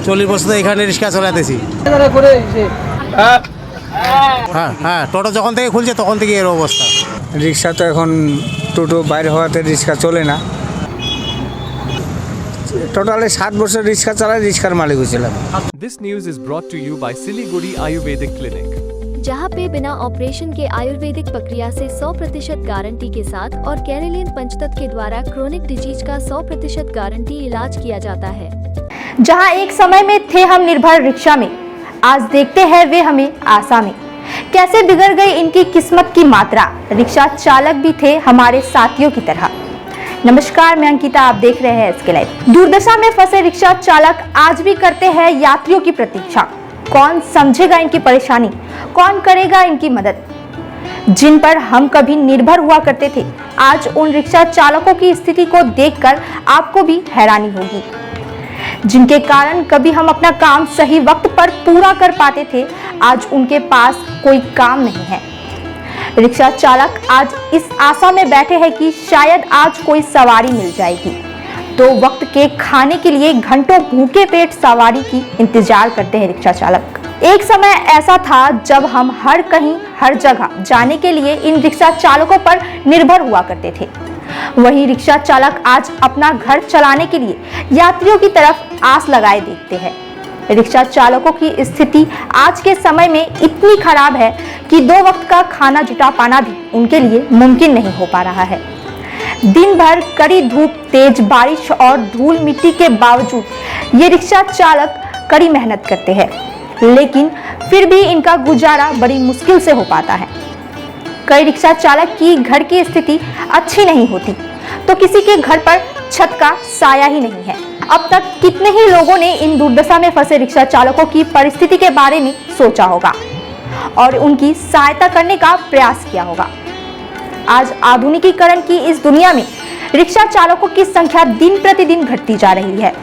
40 বছর তো এখানে রিক্সা চালাতেছি। হ্যাঁ, টোটো যখন থেকে খুলছে তখন থেকে এর অবস্থা। রিক্সা তো এখন টোটো বাইরে হওয়াতে রিক্সা চলে না। টোটালি 7 বছর রিক্সা চালায়, রিক্সার মালিক হয়েছিলাম। This news is brought to you by Siliguri Ayurvedic Clinic, जहां पे बिना ऑपरेशन के आयुर्वेदिक प्रक्रिया से 100% गारंटी के साथ और कैरेलियन पंचतत्व के द्वारा क्रोनिक डिजीज का 100% गारंटी इलाज किया जाता है। जहां एक समय में थे हम निर्भर रिक्शा में, आज देखते हैं वे हमें आशा में। कैसे बिगड़ गई इनकी किस्मत की मात्रा, रिक्शा चालक भी थे हमारे साथियों की तरह। नमस्कार, मैं अंकिता, आप देख रहे हैं इसके लाइव। दुर्दशा में फंसे रिक्शा चालक आज भी करते हैं यात्रियों की प्रतीक्षा। कौन समझेगा इनकी परेशानी, कौन करेगा इनकी मदद। जिन पर हम कभी निर्भर हुआ करते थे, आज उन रिक्शा चालकों की स्थिति को देखकर आपको भी हैरानी होगी। जिनके कारण कभी हम अपना काम सही वक्त पर पूरा कर पाते थे, आज उनके पास कोई काम नहीं है। रिक्शा चालक आज इस आशा में बैठे हैं कि शायद आज कोई सवारी मिल जाएगी। तो वक्त के खाने के लिए घंटों भूखे पेट सवारी की इंतजार करते हैं रिक्शा चालक। एक समय ऐसा था जब हम हर कहीं हर जगह जाने के लिए इन रिक्शा चालकों पर निर्भर हुआ करते थे। वही रिक्शा चालक आज अपना घर चलाने के लिए यात्रियों की तरफ आस लगाए देखते हैं। रिक्शा चालकों की स्थिति आज के समय में इतनी खराब है कि 2 वक्त का खाना जुटा पाना भी उनके लिए मुमकिन नहीं हो पा रहा है। दिन भर कड़ी धूप, तेज बारिश और धूल मिट्टी के बावजूद ये रिक्शा चालक कड़ी मेहनत करते हैं, लेकिन फिर भी इनका गुजारा बड़ी मुश्किल से हो पाता है। कई रिक्शा चालक की घर की स्थिति अच्छी नहीं होती तो किसी के घर पर छत का साया ही नहीं है। अब तक कितने ही लोगों ने इन दुर्दशा में फंसे रिक्शा चालकों की परिस्थिति के बारे में सोचा होगा और उनकी सहायता करने का प्रयास किया होगा। आज आधुनिकीकरण की इस दुनिया में रिक्शा चालकों की संख्या दिन प्रतिदिन घटती जा रही है।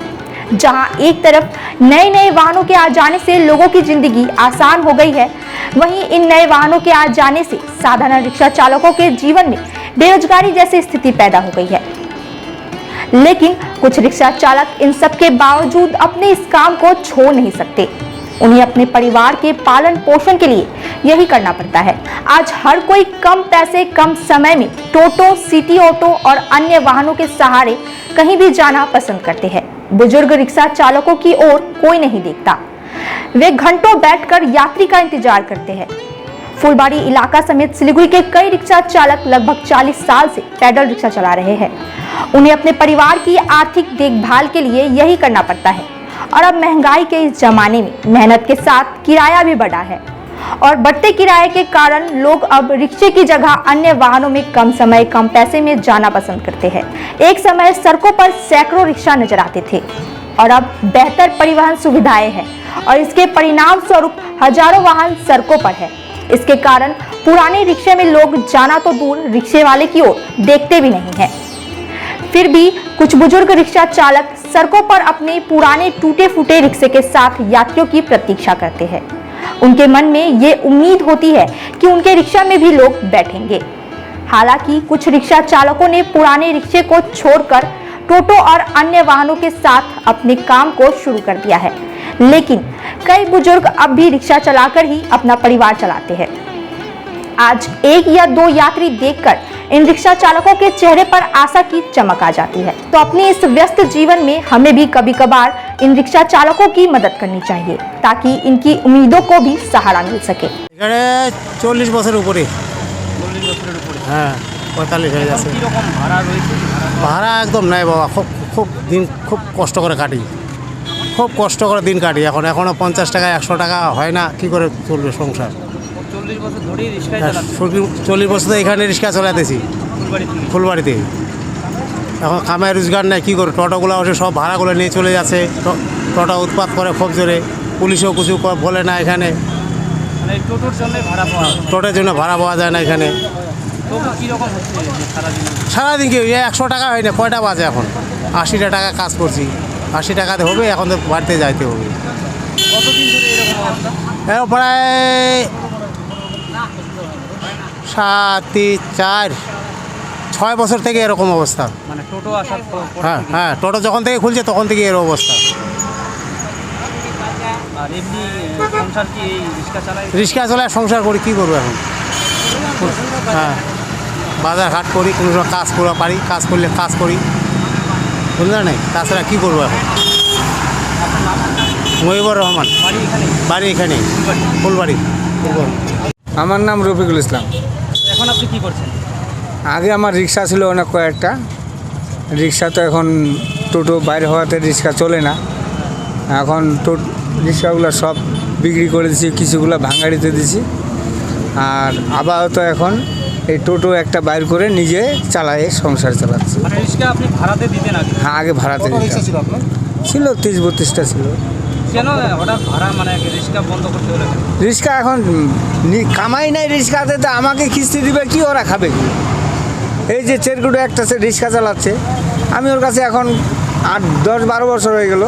जहां एक तरफ नए नए वाहनों के आ जाने से लोगों की जिंदगी आसान हो गई है, वहीं इन नए वाहनों के आ जाने से साधारण रिक्शा चालकों के जीवन में बेरोजगारी जैसी स्थिति पैदा हो गई है। लेकिन कुछ रिक्शा चालक इन सब के बावजूद अपने इस काम को छोड़ नहीं सकते। उन्हें अपने परिवार के पालन पोषण के लिए यही करना पड़ता है। आज हर कोई कम पैसे कम समय में टोटो, सिटी ऑटो और अन्य वाहनों के सहारे कहीं भी जाना पसंद करते हैं। बुजुर्ग रिक्शा चालकों की ओर कोई नहीं देखता। वे घंटों बैठकर यात्री का इंतजार करते हैं। फुलबाड़ी इलाका समेत सिलीगुड़ी के कई रिक्शा चालक लगभग 40 साल से पैदल रिक्शा चला रहे हैं। उन्हें अपने परिवार की आर्थिक देखभाल के लिए यही करना पड़ता है। और अब महंगाई के इस जमाने में मेहनत के साथ किराया भी बढ़ा है और बढ़ते किराए के कारण लोग अब रिक्शे की जगह अन्य वाहनों में कम समय कम पैसे में जाना पसंद करते हैं। एक समय सड़कों पर सैकड़ों रिक्शा नजर आते थे और अब बेहतर परिवहन सुविधाएं हैं और इसके परिणाम स्वरूप हजारों वाहन सड़कों पर है। इसके कारण पुराने रिक्शे में लोग जाना तो दूर रिक्शे वाले की ओर देखते भी नहीं है। फिर भी कुछ बुजुर्ग रिक्शा चालक सड़कों पर अपने पुराने टूटे फूटे रिक्शे के साथ यात्रियों की प्रतीक्षा करते हैं। उनके मन में ये उम्मीद होती है कि उनके रिक्शा में भी लोग बैठेंगे। हालांकि कुछ रिक्शा चालकों ने पुराने रिक्शे को छोड़कर टोटो और अन्य वाहनों के साथ अपने काम को शुरू कर दिया है, लेकिन कई बुजुर्ग अब भी रिक्शा चलाकर ही अपना परिवार चलाते हैं। आज 1 या 2 यात्री देखकर इन रिक्शा चालकों के चेहरे पर आशा की चमक आ जाती है। तो अपने इस व्यस्त जीवन में हमें भी कभी कभार इन रिक्शा चालकों की मदद करनी चाहिए ताकि इनकी उम्मीदों को भी सहारा मिल सके। 40 বছর উপরে। 40 বছরের উপরে? হ্যাঁ, 45 হয়ে যাচ্ছে। কিরকম ভাড়া রয়েছে? ভাড়া একদম নাই বাবা, খুব দিন খুব কষ্ট করে কাটি, খুব কষ্ট করে দিন কাটি। এখনও 50 টাকা 100 টাকা হয় না, কি করে চলবে সংসার। 40 বছর ধরেই রিক্সা চালাচ্ছি। 40 বছর তো এখানে রিক্সা চালাতেছি ফুলবাড়িতে। এখন কামাই রোজগার নেই, কী করে। টোটোগুলো এসে সব ভাড়াগুলো নিয়ে চলে যাচ্ছে। টোটো উৎপাত করে খুব জোরে, পুলিশও কিছু বলে না এখানে। টোটোর জন্য ভাড়া পাওয়া যায় না এখানে। সারাদিন কি 100 টাকা হয় না, কয়টা বাজে এখন? 80 টাকা কাজ করছি, 80 টাকাতে হবে, এখন তো বাড়িতে যাইতে হবে। প্রায় 7-4-6 বছর থেকে এরকম অবস্থা। মানে টোটো আসার? হ্যাঁ, টোটো যখন থেকে খুলছে তখন থেকে এর অবস্থা। আর এমনি সংসার কি এই রিক্সা চালায়? রিক্সা চালায় সংসার করি, কী করবো এখন? হ্যাঁ, বাজার ঘাট করি, কোনো সময় কাজ করা পারি, কাজ করলে কাজ করি, বুঝলেন না? তাছাড়া কী করবো এখন? মহিবুর রহমান, বাড়ি এখানে? বাড়ি এখানে ফুলবাড়ি। আমার নাম রফিকুল ইসলাম। এখন আপনি কি করছেন? আগে আমার রিক্সা ছিল অনেক কয়েকটা, রিক্সা তো এখন টোটো বাইরে হওয়াতে রিক্সা চলে না। এখন রিক্সাগুলো সব বিক্রি করে দিছি, কিছুগুলো ভাঙাড়িতে দিছি। আর আপাতত এখন এই টোটো একটা বাইর করে নিজে চালায় সংসার চালাচ্ছি। মানে রিক্সা আপনি ভাড়াতে দিতেন আগে? হ্যাঁ, আগে ভাড়াতে দিতাম। ছিল 30-32টা ছিল। কেন হঠাৎ ভাড়া মানে রিক্সা বন্ধ করতে হলো? রিক্সা এখন কামাই নাই রিক্সাতে, তো আমাকে কিস্তি দিবে কি, ওরা খাবে কি? এই যে চেরকুটো একটা রিক্সা চালাচ্ছে, আমি ওর কাছে এখন 8-10-12 বছর হয়ে গেল,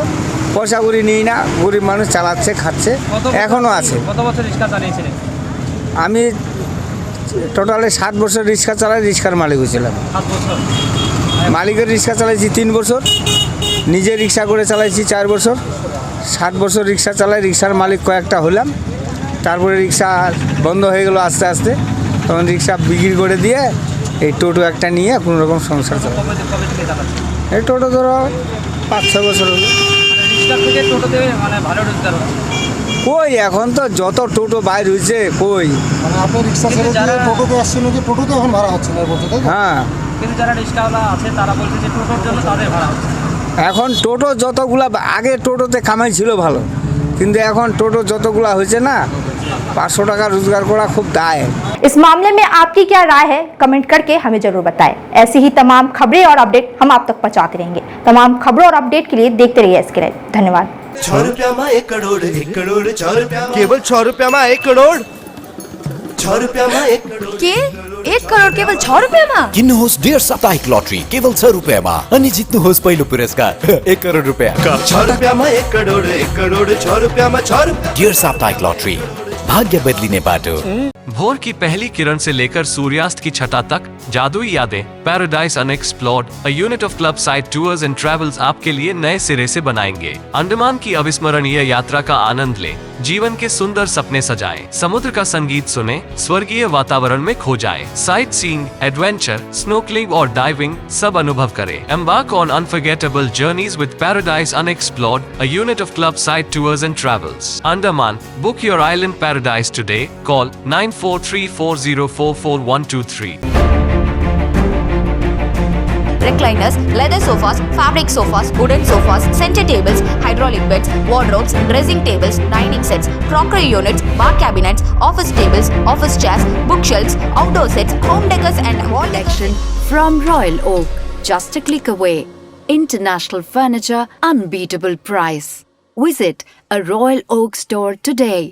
পয়সা করি নিই না, গরিব মানুষ চালাচ্ছে, খাচ্ছে, এখনও আছে। কত বছর রিক্সা চালিয়েছিলেন? আমি টোটালে 7 বছর রিক্সা চালাই, রিক্সার মালিক হয়েছিলাম। 7 বছর? মালিকের রিক্সা চালাইছি 3 বছর, নিজে রিক্সা করে চালাইছি 4 বছর। 7 বছর রিক্সা চালাই, রিক্সার মালিক কয়েকটা হলাম। তারপরে রিক্সা বন্ধ হয়ে গেল আস্তে আস্তে, তখন রিক্সা বিক্রি করে দিয়ে এই টোটো একটা নিয়ে কোনো রকম সংসার চালাই। কবে থেকে চালাচ্ছেন? এই টোটো ধরো 5-6 বছর হলো। রিক্সা থেকে টোটোতে মানে ভালো রোজগার হচ্ছে? কই, এখন তো যত টোটো বাইর হয়েছে, কই। মানে আপনার রিক্সা ছেড়ে দিয়ে টোটোতে আসছিল, যে টোটোতে এখন ভাড়া হচ্ছে না বলতে, তাই তো? হ্যাঁ, কিন্তু যারা রিক্সাওয়ালা আছে তারা বলছে যে টোটোর জন্য তাদের ভাড়া হচ্ছে। এখন টোটো যতগুলা, আগে টোটোতে কামাই ছিল ভালো, কিন্তু এখন টোটো যতগুলা হয়েছে না, 500 টাকা রোজগার করা খুব দায়। इस मामले में आपकी क्या राय है, कमेंट करके हमें जरूर बताएं। ऐसी ही तमाम खबरें और अपडेट हम आप तक पहुंचाते रहेंगे। तमाम खबरों और अपडेट के लिए देखते रहिए SK लाइव। धन्यवाद। 6 रुपयाમાં 1 કરોડ 1 કરોડ 6 रुपयाમાં केवल 6 रुपयाમાં 1 करोड़ 6 रुपयाમાં 1 करोड़ के 1 करोड केवल 6 रुपैयाँमा? किन्नुहोस् डेढ साप्ताहिक लटरी केवल 6 रुपैयाँमा अनि जित्नुहोस् पहिलो पुरस्कार 1 करोड रुपैयाँ। 6 रुपयाમાં 1 करोड़ 6 रुपयाમાં 6 रुपया। डेढ साप्ताहिक लटरी, भाग्य बदलिने बाटो। भोर की पहली किरण से लेकर सूर्यास्त की छटा तक जादुई यादें, paradise unexplored, a unit of club side tours and travels आपके लिए नए सिरे से बनाएंगे। अंडमान की अविस्मरणीय यात्रा का आनंद लें, जीवन के सुंदर सपने सजाएं, समुद्र का संगीत सुने, स्वर्गीय वातावरण में खो जाएं, साइट सीइंग, एडवेंचर, स्नोकलिंग और डाइविंग सब अनुभव करें। Embark on unforgettable journeys with paradise unexplored, a unit of club side tours and travels. Andaman, book your island paradise today, call 9434044123। Recliners, leather sofas, fabric sofas, wooden sofas, center tables, hydraulic beds, wardrobes, dressing tables, dining sets, crockery units, bar cabinets, office tables, office chairs, bookshelves, outdoor sets, home decors and wall Collection from Royal Oak, just a click away. International furniture, unbeatable price. Visit a Royal Oak store today.